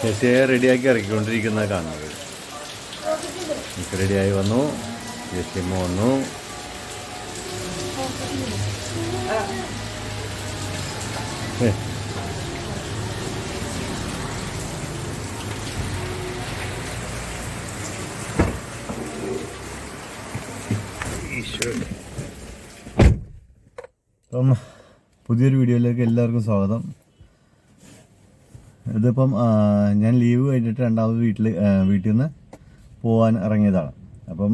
ജെസ്സിയെ റെഡിയാക്കി ഇറക്കിക്കൊണ്ടിരിക്കുന്ന കാണുന്നത്. എനിക്ക് റെഡിയായി വന്നു. ജെസ്സിയമ്മ വന്നു. അപ്പം പുതിയൊരു വീഡിയോയിലേക്ക് എല്ലാവർക്കും സ്വാഗതം. ഇതിപ്പം ഞാൻ ലീവ് കഴിഞ്ഞിട്ട് രണ്ടാമത് വീട്ടിൽ നിന്ന് പോകാൻ ഇറങ്ങിയതാണ്. അപ്പം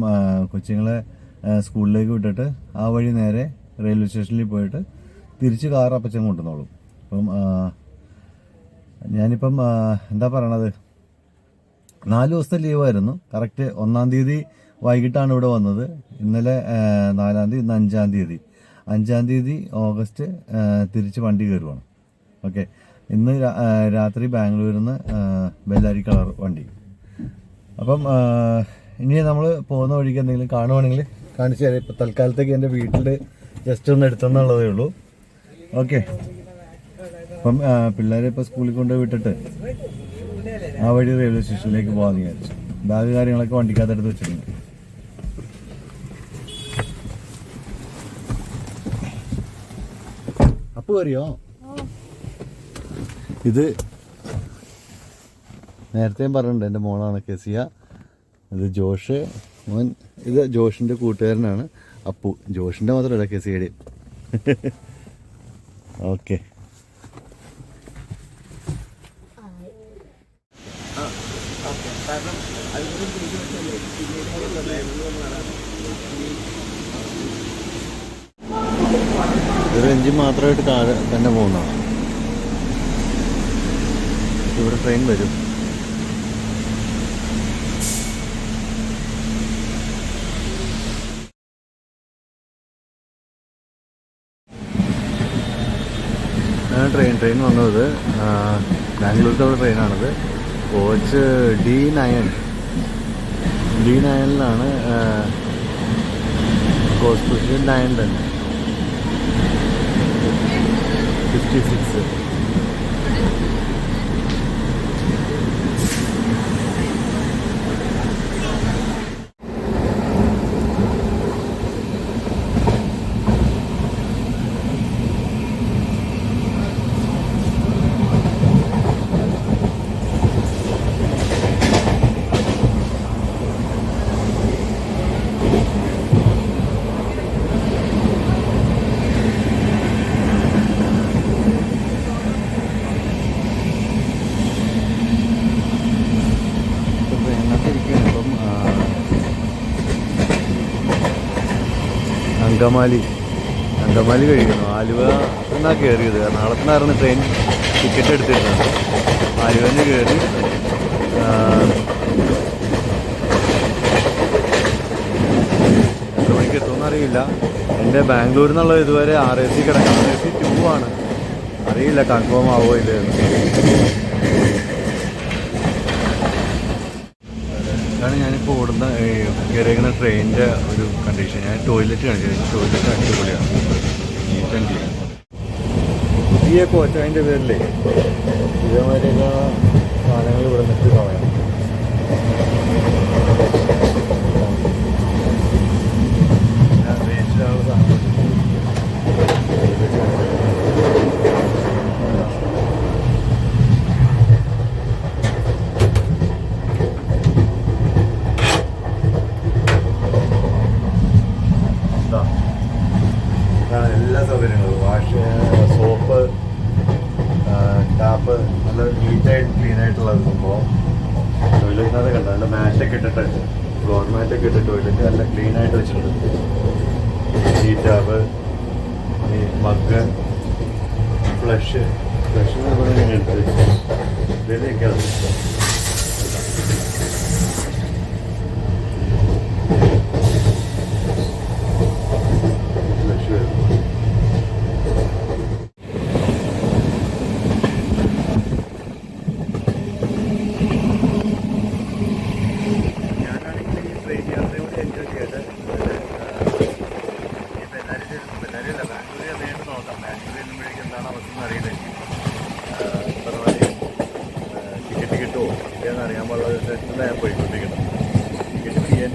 കൊച്ചുങ്ങളെ സ്കൂളിലേക്ക് വിട്ടിട്ട് ആ വഴി നേരെ റെയിൽവേ സ്റ്റേഷനിൽ പോയിട്ട് തിരിച്ച് കാർ അപ്പച്ചൻ കൊണ്ടുവന്നോളും. അപ്പം ഞാനിപ്പം എന്താ പറയണത്, 4 ദിവസത്തെ ലീവായിരുന്നു. കറക്റ്റ് 1-ാം തീയതി വൈകിട്ടാണ് ഇവിടെ വന്നത്. ഇന്നലെ 4-ാം തീയതി, ഇന്ന് 5-ാം തീയതി. 5-ാം തീയതി ഓഗസ്റ്റ് തിരിച്ച് വണ്ടി കയറുവാണ്. ഓക്കെ, ഇന്ന് രാത്രി ബാംഗ്ലൂരിൽ നിന്ന് ബെല്ലാരി കളർ വണ്ടി. അപ്പം ഇനി നമ്മൾ പോകുന്ന വഴിക്ക് എന്തെങ്കിലും കാണുവാണെങ്കിൽ കാണിച്ചു തരാം. ഇപ്പം തൽക്കാലത്തേക്ക് എൻ്റെ വീട്ടിൽ ജസ്റ്റ് ഒന്ന് എടുത്തെന്നുള്ളതേ ഉള്ളൂ. ഓക്കെ, അപ്പം പിള്ളേരെ ഇപ്പോൾ സ്കൂളിൽ കൊണ്ടുപോയി വിട്ടിട്ട് ആ വഴി റെയിൽവേ സ്റ്റേഷനിലേക്ക് പോകാമെന്ന് വിചാരിച്ചു. ബാഗ് കാര്യങ്ങളൊക്കെ വണ്ടിക്കകത്തെടുത്ത് വെച്ചിട്ടുണ്ട്. അപ്പ് കയറിയോ? ഇത് നേരത്തെയും പറഞ്ഞിട്ടുണ്ട്, എൻ്റെ മോളാണ് കെസിയ. ഇത് ജോഷ് മോൻ. ഇത് ജോഷിൻ്റെ കൂട്ടുകാരനാണ് അപ്പു. ജോഷിൻ്റെ മാത്രമല്ല, കെസിയുടെയും. ഓക്കെ, ഒരു എഞ്ചിൻ മാത്രമായിട്ട് താഴെ തന്നെ പോകുന്നതാണ്. ഇവിടെ ട്രെയിൻ വരും. ട്രെയിൻ വന്നത് ബാംഗ്ലൂരിലുള്ള ട്രെയിനാണിത്. കോച്ച് D9-ലാണ്. കോച്ച് പൊസിഷൻ 9 തന്നെ, 56. അങ്കമാലി കഴിയുന്നു. ആലുവ എന്നാ കയറിയത്. എറണാകുളത്തുനിന്നായിരുന്നു ട്രെയിൻ ടിക്കറ്റ് എടുത്തിരുന്നത്. ആലുവന്ന് കയറി എത്ര മണിക്ക് എത്തുമെന്ന് അറിയില്ല. എൻ്റെ ബാംഗ്ലൂരിൽ നിന്നുള്ള ഇതുവരെ RAC കിടക്കാം. RAC 2 ആണ്. അറിയില്ല കൺഫേം ആവോ ഇല്ലെന്ന്. ഇതാണ് ഞാനിപ്പോൾ കയറിയിരിക്കുന്ന ട്രെയിനിൻ്റെ ഒരു കണ്ടീഷൻ. ഞാൻ ടോയ്ലറ്റ് കാണിച്ചത്. ടോയ്ലറ്റ് അടിപൊളിയാണ്, നീറ്റ് ആൻഡ് ക്ലീൻ. പുതിയ കോച്ച് അതിൻ്റെ പേരിലേ ഇതേമാതിരിയൊക്കെ സാധനങ്ങൾ ഇവിടെ നിന്നിട്ട് കളയാം. എല്ലാ സൗകര്യങ്ങളും, സോപ്പ്, ടാപ്പ്, നല്ല നീറ്റായിട്ട് ക്ലീനായിട്ടുള്ള സംഭവം. ടോയ്ലറ്റിനകത്ത് കണ്ട നല്ല മാറ്റൊക്കെ ഇട്ടിട്ട്, ഫ്ലോർ മാറ്റൊക്കെ ഇട്ട് ടോയ്ലറ്റ് നല്ല ക്ലീനായിട്ട് വെച്ചിട്ടുണ്ട്. ടീ ടാപ്പ്, മഗ്, ഫ്ലഷ് എടുത്ത് വെച്ചു. ഇതിലേക്ക് അത്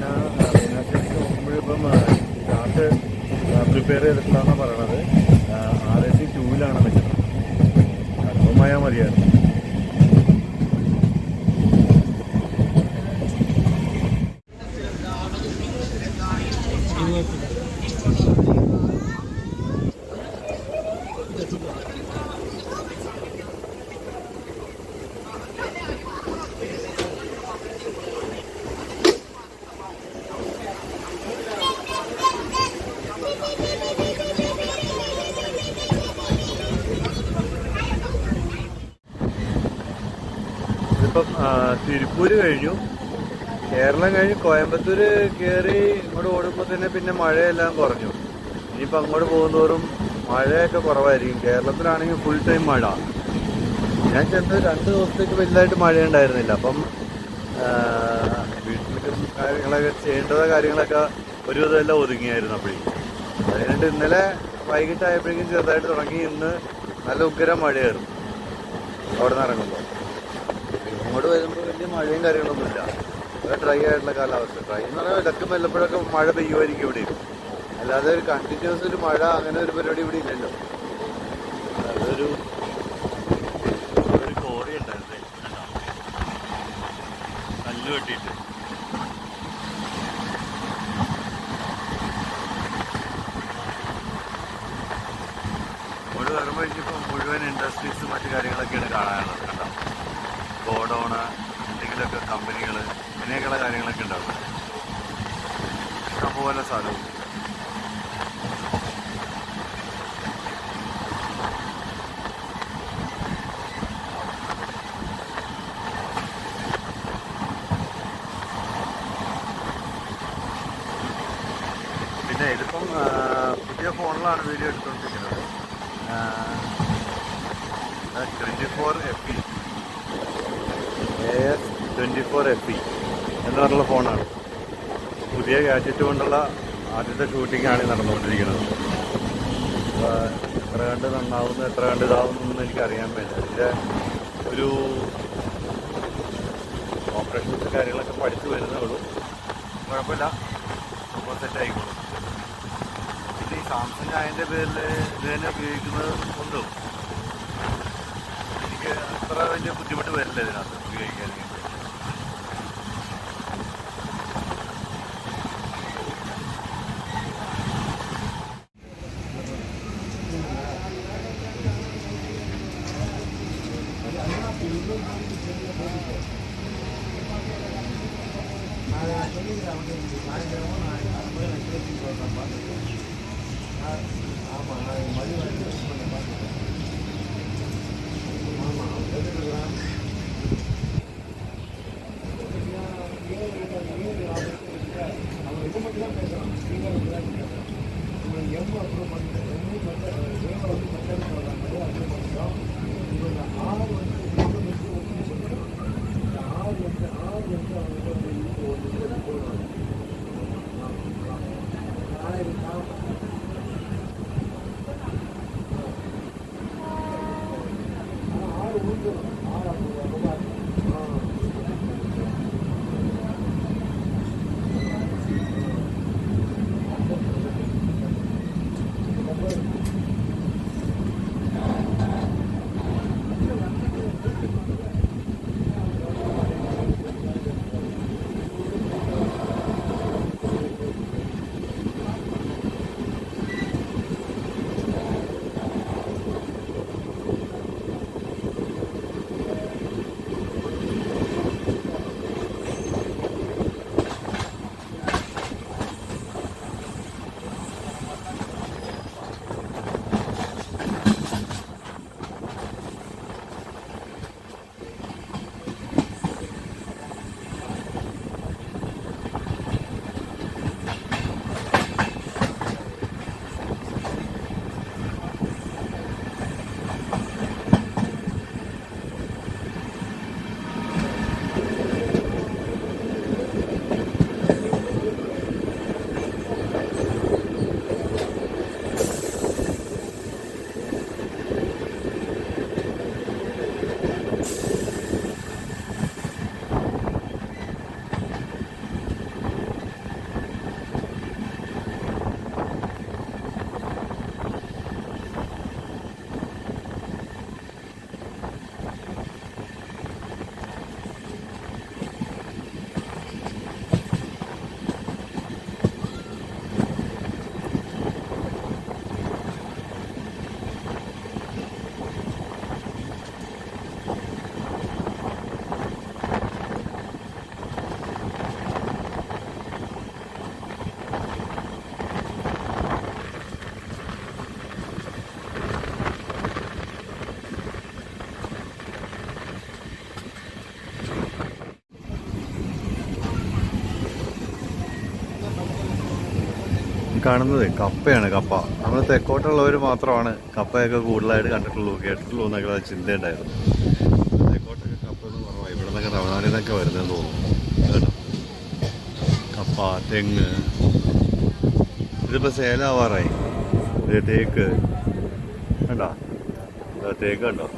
വിയന്ന സ്റ്റേഷനിൽ നോക്കുമ്പോഴിപ്പം ചാർട്ട് പ്രിപ്പയർ ചെയ്തിട്ടുള്ളതാണ് പറയണത്. RAC 2-ലാണ് നിൽക്കുന്നത്. കൺഫേമായ മതിയായിരുന്നു. ഇതിപ്പം തിരുപ്പൂര് കഴിഞ്ഞു, കേരളം കഴിഞ്ഞ് കോയമ്പത്തൂര് കയറി ഇങ്ങോട്ട് ഓടുമ്പോൾ തന്നെ പിന്നെ മഴയെല്ലാം കുറഞ്ഞു. ഇനിയിപ്പോൾ അങ്ങോട്ട് പോകുന്നതോറും മഴയൊക്കെ കുറവായിരിക്കും. കേരളത്തിലാണെങ്കിൽ ഫുൾ ടൈം മഴ. ഞാൻ ചെന്നത് 2 ദിവസത്തേക്ക് വലുതായിട്ട് മഴയുണ്ടായിരുന്നില്ല. അപ്പം വീട്ടിൽ കാര്യങ്ങളൊക്കെ കാര്യങ്ങളൊക്കെ ഒരുവിധം എല്ലാം ഒതുങ്ങിയായിരുന്നു. അപ്പോഴേക്കും അത് കഴിഞ്ഞിട്ട് ഇന്നലെ വൈകിട്ടായപ്പോഴേക്കും ചെറുതായിട്ട് തുടങ്ങി. ഇന്ന് നല്ല ഉഗ്രം മഴയായിരുന്നു അവിടെ നിന്ന് ഇറങ്ങുമ്പോൾ. ഇങ്ങോട്ട് വരുമ്പോൾ വലിയ മഴയും കാര്യങ്ങളൊന്നുമില്ല. ഡ്രൈ ആയിട്ടുള്ള കാലാവസ്ഥ. ഡ്രൈ എന്ന് പറഞ്ഞാൽ ഇടയ്ക്ക് വല്ലപ്പോഴൊക്കെ മഴ പെയ്യുമായിരിക്കും ഇവിടെ. അല്ലാതെ ഒരു കണ്ടിന്യൂസ് ഒരു മഴ അങ്ങനെ ഒരു പരിപാടി ഇവിടെ ഇല്ലല്ലോ. അതൊരു കോറി ഉണ്ടായിരുന്നേ, കല്ല് കെട്ടിയിട്ട്. ഇവിടെ വരുമ്പോൾ ഇനിയിപ്പോൾ മുഴുവൻ ഇൻഡസ്ട്രീസ് മറ്റു കാര്യങ്ങളൊക്കെയാണ് കാണാനുള്ളത്. കേട്ടോ, ഗോഡൗണ്, എന്തെങ്കിലുമൊക്കെ കമ്പനികൾ, ഇങ്ങനെയൊക്കെയുള്ള കാര്യങ്ങളൊക്കെ ഉണ്ടാവും. ഇഷ്ടംപോലെ സ്ഥലവും. പിന്നെ ഇതിപ്പം പുതിയ ഫോണിലാണ് വീഡിയോ എടുത്തുകൊണ്ടിരിക്കുന്നത്. 24FE AS24FE എന്ന് പറഞ്ഞുള്ള ഫോണാണ്. പുതിയ ഗാഡ്ജറ്റ് കൊണ്ടുള്ള ആദ്യത്തെ ഷൂട്ടിങ്ങാണ് നടന്നുകൊണ്ടിരിക്കുന്നത്. എത്ര കണ്ട് നന്നാവുന്നു, എത്ര കണ്ട് ഇതാവുന്നൊന്നും എനിക്കറിയാൻ പറ്റില്ല. ഇതിൻ്റെ ഒരു ഓപ്പറേഷൻസ് കാര്യങ്ങളൊക്കെ പഠിച്ചു വരുന്നേ ഉള്ളൂ. കുഴപ്പമില്ല, അപ്പോൾ സെറ്റ് ആയിക്കോളും. പിന്നെ ഈ സാംസങ് അതിൻ്റെ പേരിൽ ഇത് തന്നെ ഉപയോഗിക്കുന്നത് കൊണ്ടും എനിക്ക് അത്ര വലിയ ബുദ്ധിമുട്ട് വരില്ല ഇതിനകത്ത് ഉപയോഗിക്കാനായിട്ട്. കാണുന്നത് കപ്പയാണ്. കപ്പ നമ്മൾ തെക്കോട്ടുള്ളവർ മാത്രമാണ് കപ്പയൊക്കെ കൂടുതലായിട്ട് കണ്ടിട്ടുള്ളൂ, കേട്ടിട്ടുള്ളൂ എന്നൊക്കെ ചിന്തയുണ്ടായിരുന്നു. തെക്കോട്ടൊക്കെ കപ്പ എന്ന് കുറവാണ്. ഇവിടെ നിന്നൊക്കെ തമിഴ്നാട്ടിൽ നിന്നൊക്കെ വരുന്നതെന്ന് തോന്നുന്നു കേട്ടോ. കപ്പ, തെങ്ങ്, ഇതിപ്പോൾ സേലാവാറായി. ഇത് തേക്ക് കണ്ടോ, തേക്ക് കണ്ടോ.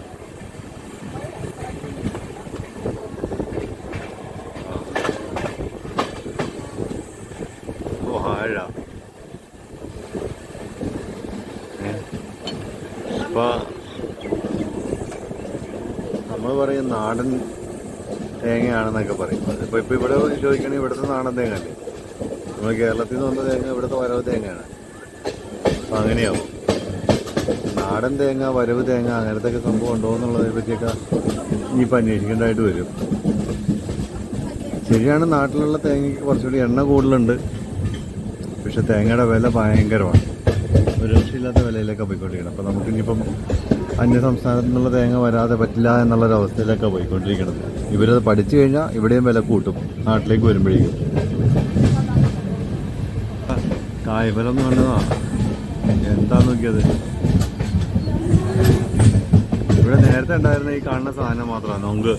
വാഴ. അപ്പോൾ നമ്മൾ പറയും നാടൻ തേങ്ങയാണെന്നൊക്കെ പറയും. അതിപ്പോൾ ഇവിടെ ചോദിക്കണമെങ്കിൽ ഇവിടുത്തെ നാടൻ തേങ്ങ അല്ലേ. നമ്മൾ കേരളത്തിൽ നിന്ന് വന്ന തേങ്ങ ഇവിടുത്തെ വരവ് തേങ്ങയാണ്. അപ്പം അങ്ങനെയാവും. നാടൻ തേങ്ങ, വരവ് തേങ്ങ അങ്ങനത്തെ ഒക്കെ സംഭവം ഉണ്ടോ എന്നുള്ളതിനെ പറ്റിയൊക്കെ ഇനിയിപ്പോൾ അന്വേഷിക്കേണ്ടതായിട്ട് വരും. ശരിയാണ്, നാട്ടിലുള്ള തേങ്ങയ്ക്ക് കുറച്ചുകൂടി എണ്ണ കൂടുതലുണ്ട്. പക്ഷെ തേങ്ങയുടെ വില ഭയങ്കരമാണ്. ഒരു രക്ഷയില്ലാത്ത വിലയിലൊക്കെ പോയിക്കൊണ്ടിരിക്കണം. അപ്പോൾ നമുക്ക് ഇനിയിപ്പം അന്യ സംസ്ഥാനത്തു നിന്നുള്ള തേങ്ങ വരാതെ പറ്റില്ല എന്നുള്ളൊരവസ്ഥയിലൊക്കെ പോയിക്കൊണ്ടിരിക്കണം. ഇവരത് പഠിച്ചു കഴിഞ്ഞാൽ ഇവിടെയും വില കൂട്ടും നാട്ടിലേക്ക് വരുമ്പോഴേക്കും. കായ്ഫലം എന്ന് പറഞ്ഞതാ എന്താന്ന് നോക്കിയത്. ഇവിടെ നേരത്തെ ഉണ്ടായിരുന്ന ഈ കാണുന്ന സാധനം മാത്രമാണ് നൊങ്ക്.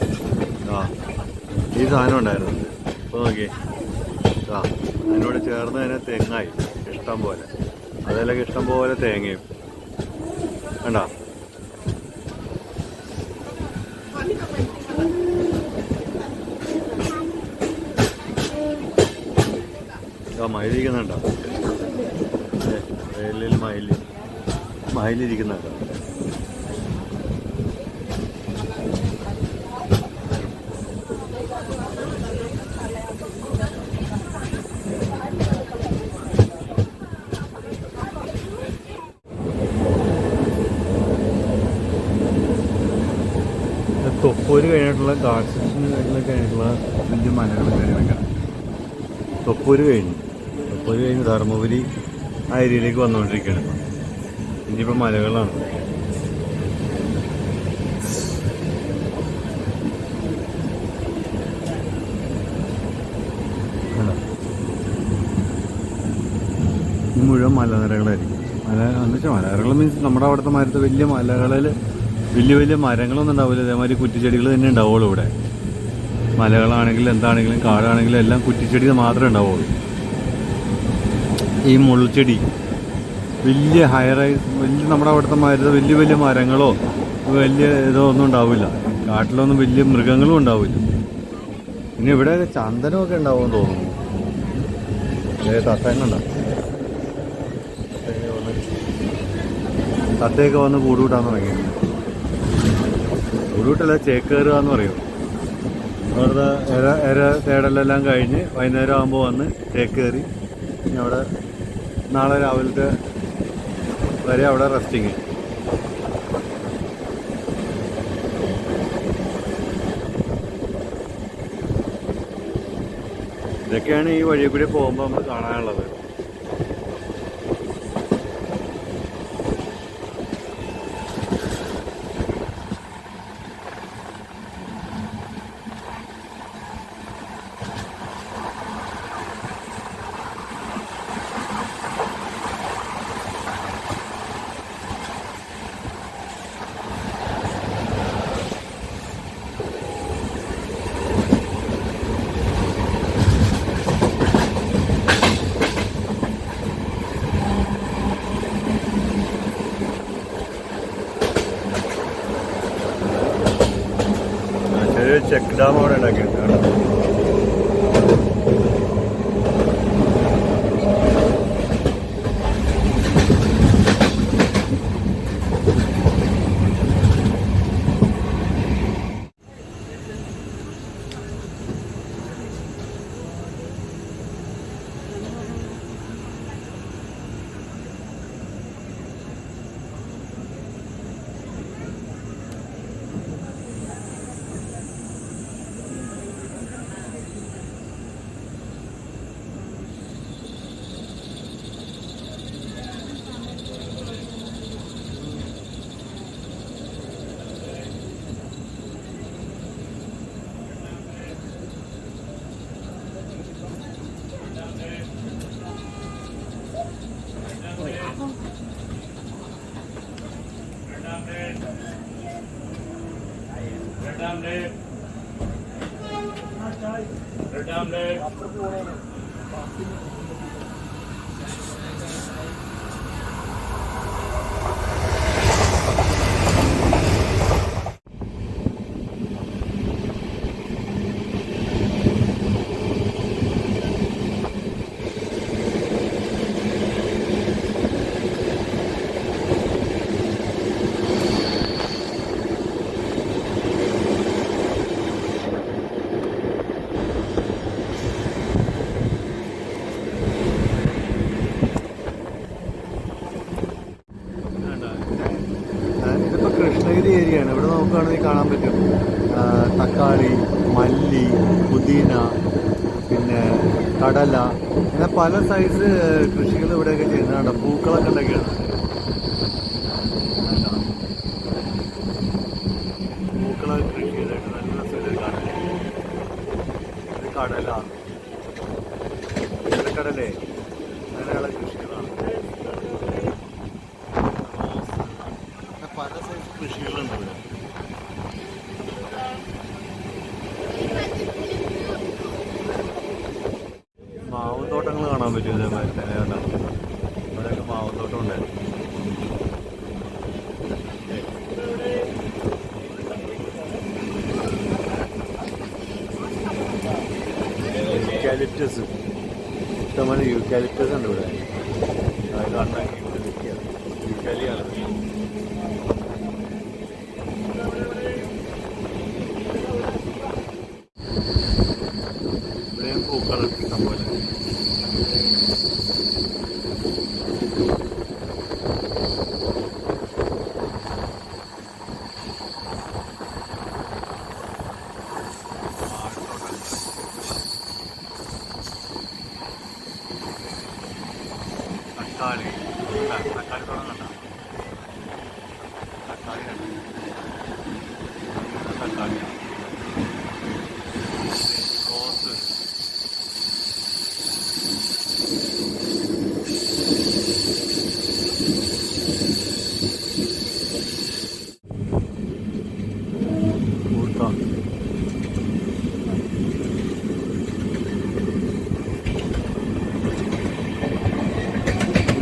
ഈ സാധനം ഉണ്ടായിരുന്നത്. ഇപ്പോൾ നോക്കിയേ, അതിനോട് ചേർന്ന് തന്നെ തെങ്ങായി ഇഷ്ടം പോലെ. അതിലൊക്കെ ഇഷ്ടം പോലെ തേങ്ങയും കണ്ടോ. മയിലിരിക്കുന്നുണ്ടോ, വെയിലിൽ മയിലിരിക്കുന്നുണ്ടോ. തൊപ്പൂര് കഴിഞ്ഞിട്ടുള്ള ഗാഡ് സെക്ഷൻ കഴിഞ്ഞിട്ടുള്ള വലിയ മലകൾ കാര്യങ്ങളൊക്കെ. തൊപ്പൂര് കഴിഞ്ഞ് ധർമ്മപുരി ആ ഏരിയയിലേക്ക് വന്നുകൊണ്ടിരിക്കുകയാണ്. ഇനിയിപ്പോൾ മലകളാണ്. മുഴുവൻ മലനിരകളായിരിക്കും. എന്ന് വെച്ചാൽ മലനിരകൾ മീൻസ് നമ്മുടെ അവിടുത്തെ മാരത്തെ വലിയ മലകളിൽ വലിയ മരങ്ങളൊന്നും ഉണ്ടാവില്ല. ഇതേമാതിരി കുറ്റിച്ചെടികൾ തന്നെ ഉണ്ടാവുള്ളൂ ഇവിടെ. മലകളാണെങ്കിലും എന്താണെങ്കിലും കാടാണെങ്കിലും എല്ലാം കുറ്റിച്ചെടി മാത്രമേ ഉണ്ടാവുള്ളൂ. ഈ മുൾച്ചെടി വലിയ വലിയ നമ്മുടെ അവിടുത്തെ മാരത്തെ വലിയ മരങ്ങളോ വലിയ ഇതോ ഒന്നും ഉണ്ടാവില്ല. കാട്ടിലൊന്നും വലിയ മൃഗങ്ങളും ഉണ്ടാവില്ല. പിന്നെ ഇവിടെ ചന്ദനമൊക്കെ ഉണ്ടാവുമെന്ന് തോന്നുന്നു. തത്തങ്ങണ്ട തത്തയൊക്കെ വന്ന് കൂടുകൂട്ടാൻ തുടങ്ങി. കൂടുകൂട്ടല്ല, ചേക്കേറുക എന്ന് പറയും. അവിടുത്തെ ഇര തേടലെല്ലാം കഴിഞ്ഞ് വൈകുന്നേരം ആകുമ്പോൾ വന്ന് ചേക്കേറി ഇനി അവിടെ നാളെ രാവിലത്തെ വരെ അവിടെ റെസ്റ്റിങ്. ഇതൊക്കെയാണ് ഈ വഴി കൂടി പോകുമ്പോൾ നമ്മൾ കാണാനുള്ളത്. ഇതിപ്പോൾ കൃഷ്ണഗിരി ഏരിയ ആണ്. ഇവിടെ നോക്കുകയാണെങ്കിൽ കാണാൻ പറ്റും തക്കാളി, മല്ലി, പുതിന, പിന്നെ കടല, അങ്ങനെ പല സൈസ് കൃഷികൾ ഇവിടെയൊക്കെ ചെയ്യുന്നതാണ്. പൂക്കളൊക്കെ ഉണ്ടാക്കിയാണ്. പൂക്കളൊക്കെ കൃഷി ചെയ്തിട്ട് നല്ല രസമായിട്ട് കാണാൻ. ഇത് കടല, കടലേ, അങ്ങനെയുള്ള കൃഷികളാണ്. പല സൈസ് കൃഷികളുണ്ട് ഇവിടെ. മാവുന്തോട്ടങ്ങൾ കാണാൻ പറ്റും. ഇതേമാതിരി തന്നെ കേട്ടോ, ഇവിടെയൊക്കെ മാവുന്തോട്ടം ഉണ്ടായിരുന്നു. യൂക്കാലിപ്റ്റസ്, ഇഷ്ടംപോലെ യൂക്കാലിപ്റ്റസ് ഉണ്ട് ഇവിടെ. അത് കാണാൻ യൂക്കാലിയാണ്. ഇവിടെയും പൂക്കളുണ്ട് ഇഷ്ടംപോലെ. തക്കാളി, തക്കാളി തുടങ്ങണ്ട, തക്കാളിയാണ്, തക്കാളി, റോസ്, കൂട്ട,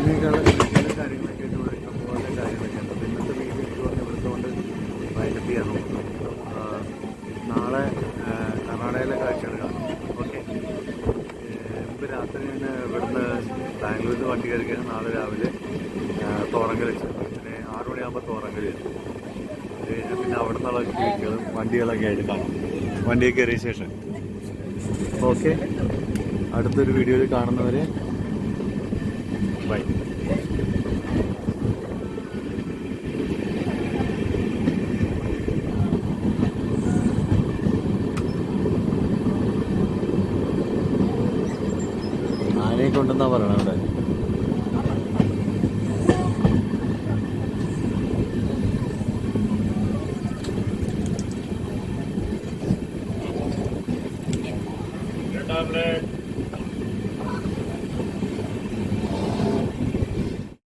കാര്യങ്ങളൊക്കെ ഇവിടെ ഇഷ്ടംപോലെ കാര്യങ്ങളൊക്കെ ഉണ്ട്. അപ്പോൾ ഇന്നത്തെ വീഡിയോ ഇതുകൊണ്ട് ഇവിടുത്തെ കൊണ്ട് വൈൻഡപ്പ് ചെയ്യാൻ നോക്കുന്നു. നാളെ കർണാടകയിലെ കാഴ്ചകൾ കാണും. ഓക്കെ, ഇപ്പോൾ രാത്രി ഞാൻ ഇവിടുന്ന് ബാംഗ്ലൂരിൽ നിന്ന് വണ്ടി കയറിക്കഴിഞ്ഞാൽ നാളെ രാവിലെ തോറങ്കൽ എത്തും. പിന്നെ 6 മണിയാകുമ്പോൾ തോറങ്കൽ എത്തും. അത് കഴിഞ്ഞാൽ പിന്നെ അവിടെ നിന്നുള്ള ക്ലിക്കുകളും വണ്ടികളൊക്കെ ആയിട്ട് കാണും, വണ്ടിയിൽ കയറിയ ശേഷം. ഓക്കെ, അടുത്തൊരു വീഡിയോയിൽ കാണുന്നവരെ ബൈ. ആനയെ കൊണ്ടെന്നാ പറയണത് ഇവിടെ.